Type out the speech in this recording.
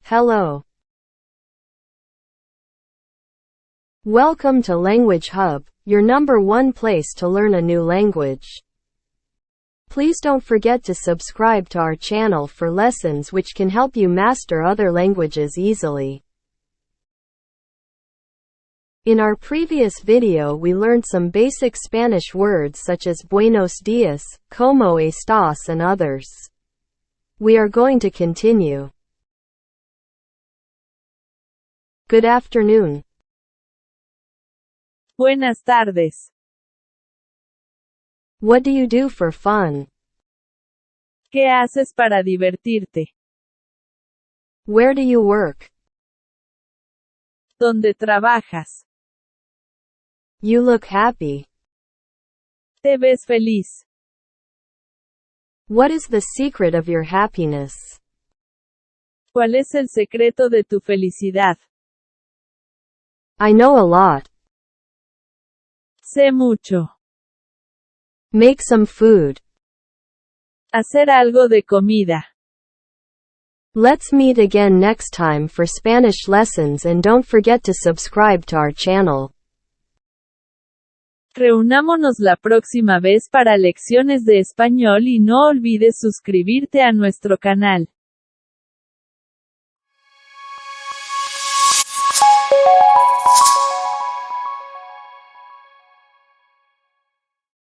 Hello. Welcome to Language Hub, your #1 place to learn a new language. Please don't forget to subscribe to our channel for lessons which can help you master other languages easily. In our previous video we learned some basic Spanish words such as buenos dias, como estás and others. We are going to continue. Good afternoon. Buenas tardes. What do you do for fun? ¿Qué haces para divertirte? Where do you work? ¿Dónde trabajas? You look happy. ¿Te ves feliz? What is the secret of your happiness? ¿Cuál es el secreto de tu felicidad? I know a lot. Sé mucho. Make some food. Hacer algo de comida. Let's meet again next time for Spanish lessons and don't forget to subscribe to our channel. Reunámonos la próxima vez para lecciones de español y no olvides suscribirte a nuestro canal.